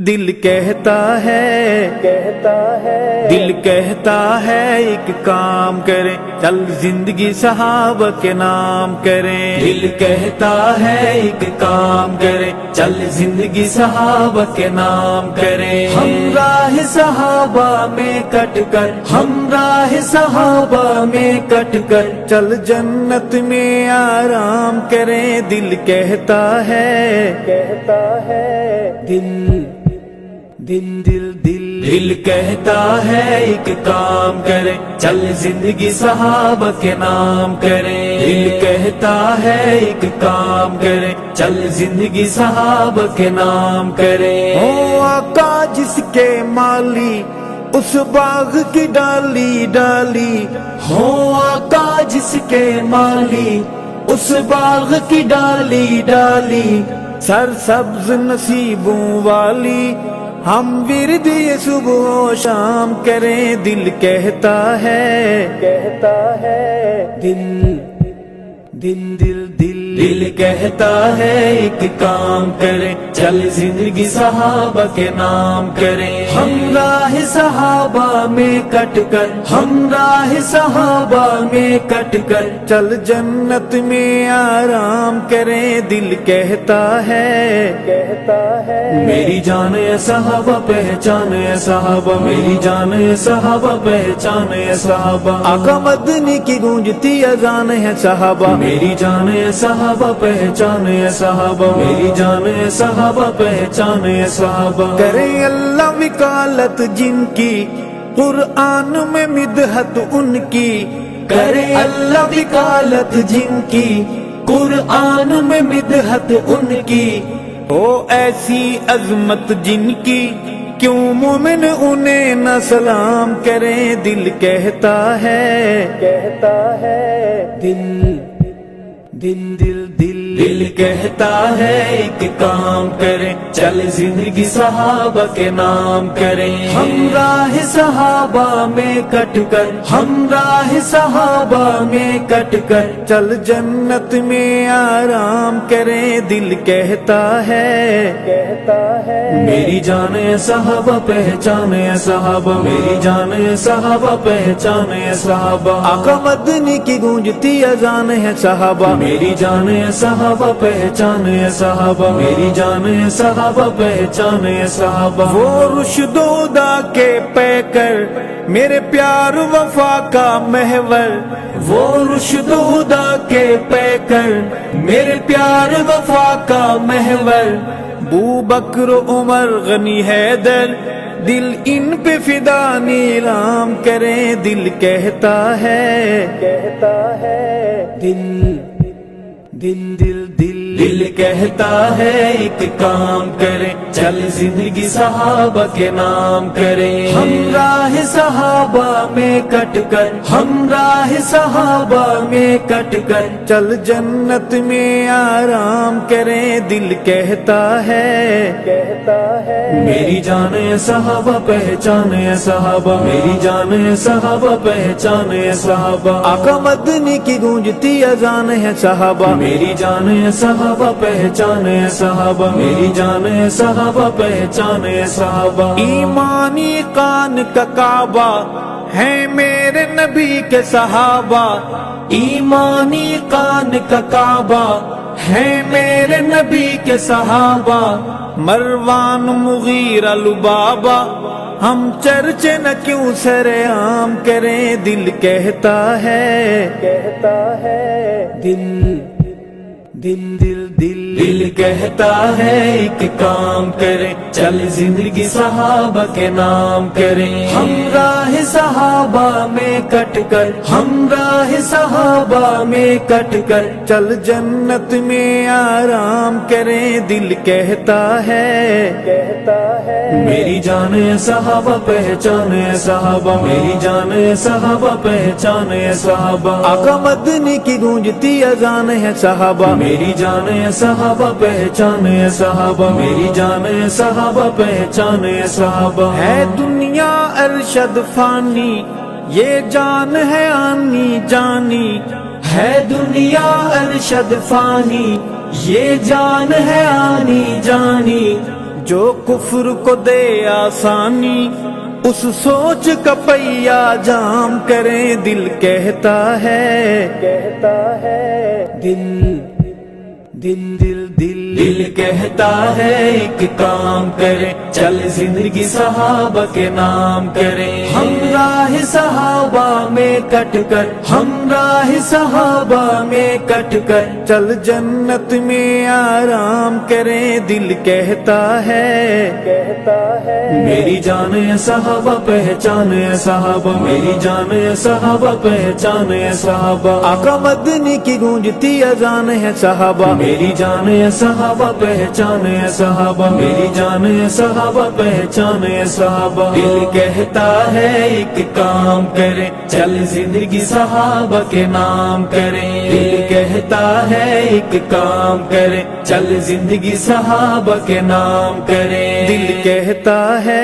دل کہتا ہے دل کہتا ہے ایک کام کریں، چل زندگی صحابہ کے نام کریں۔ دل کہتا ہے ایک کام کریں، چل زندگی صحابہ کے نام کریں۔ ہم راہ صحابہ میں کٹ کر، ہم راہ صحابہ میں کٹ کر، چل جنت میں آرام کریں۔ دل کہتا ہے دل کہتا ہے ایک کام کریں، چل زندگی صحابہ کے نام کریں۔ دل کہتا ہے ایک کام کریں، چل زندگی صحابہ کے نام کریں۔ او آقا جس کے مالی اس باغ کی ڈالی ڈالی، ہو آقا جس کے مالی اس باغ کی ڈالی ڈالی، سر سبز نصیبوں والی ہم ورد یہ صبح و شام کریں۔ دل کہتا ہے دل کہتا ہے ایک کام کریں، چل زندگی صحابہ کے نام کریں۔ ہم راہ صحابہ میں کٹ کر، ہم راہ صحابہ میں کٹ کر، چل جنت میں آرام کریں۔ دل کہتا ہے میری جان ہے صحابہ پہچان ہے صحابہ، میری جان ہے صحابہ پہچان ہے صحابہ، آقا مدنی کی گونجتی اذان ہے صحابہ، میری جان ہے صحابہ پہچان ہے صحابہ، میری جان ہے صحابہ پہچان ہے صحابہ۔ کریں اللہ وکالت جن کی قرآن میں مدحت ان کی، کریں اللہ وکالت جن کی قرآن میں مدحت ان کی، او ایسی عظمت جن کی کیوں مومن انہیں نہ سلام کریں۔ دل کہتا ہے دل کہتا ہے ایک کام کریں، چل زندگی صحابہ کے نام کریں۔ ہم راہ صحابہ میں کٹ کر، ہم راہ صحابہ میں کٹ کر، چل جنت میں آرام کریں۔ دل کہتا ہے میری جان ہے صحابہ پہچان ہے صحابہ، میری جان ہے صحابہ پہچان ہے صحابہ، آقا مدنی کی گونجتی اذان ہے صحابہ، میری جان ہے صحابہ پہچان ہے صحابہ، میری جان ہے صحابہ پہچان ہے صحابہ۔ وہ رشد و ہدا کے پیکر میرے پیار وفا کا محور، وہ رشد و ہدا کے پیکر میرے پیار وفا کا محور، ابو بکر عمر غنی حیدر دل ان پہ فدا نیلام کریں۔ دل کہتا ہے دل کہتا ہے ایک کام کریں، چل زندگی صحابہ کے نام کریں۔ ہم راہ صحابہ میں کٹ کر، ہم راہ صحابہ میں کٹ کر، چل جنت میں آرام کریں۔ دل کہتا ہے میری جان ہے صحابہ پہچان ہے صحابہ، میری جان ہے صحابہ پہچان ہے صحابہ، آقا مدنی کی گونجتی اذان ہے صحابہ، میری جان ہے صحابہ پہچان ہے صحابہ، میری جان ہے صحابہ پہچان ہے صحابہ۔ ایمانی کان کا کعبہ ہے میرے نبی کے صحابہ، ایمانی کان کا کعبہ ہے میرے نبی کے صحابہ، مروان مغیرہ لبابہ ہم چرچے نہ کیوں سر عام کریں۔ دل کہتا ہے دل کہتا ہے ایک کام کریں، چل زندگی صحابہ کے نام کریں۔ ہم راہ صحابہ میں کٹ کر، ہم راہ صحابہ میں کٹ کر، چل جنت میں آرام کریں۔ دل کہتا ہے میری جان ہے صحابہ پہچان ہے صحابہ، میری جان ہے صحابہ پہچان ہے صحابہ، آقا مدنی کی گونجتی اذان ہے صحابہ، میری جان ہے صحابہ پہچان ہے صحابہ، میری جان ہے صحابہ پہچان ہے صحابہ۔ ہے دنیا ارشد فانی یہ جان ہے آنی جانی، ہے دنیا ارشد فانی یہ جان ہے آنی جانی، جو کفر کو دے آسانی اس سوچ کا پہیا جام کریں، دل کہتا ہے دل کہتا ہے ایک کام کریں، چل زندگی صحابہ کے نام کریں، ہم راہ صحابہ میں کٹ کر، ہم راہ صحابہ میں کٹ کر چل جنت میں آرام کریں، دل کہتا ہے میری جان ہے صحابہ پہچان ہے صحابہ، میری جان ہے صحابہ پہچان ہے صحابہ، آقا مدنی کی گونجتی اذان ہے صحابہ، میری جان ہے صحابہ پہچان ہے صحابہ، میری جان ہے صحابہ پہچان ہے صحابہ، دل کہتا ہے ایک کام کریں، چل زندگی صحابہ کے نام کریں، دل کہتا ہے ایک کام کریں، چل زندگی صحابہ کے نام کریں، دل کہتا ہے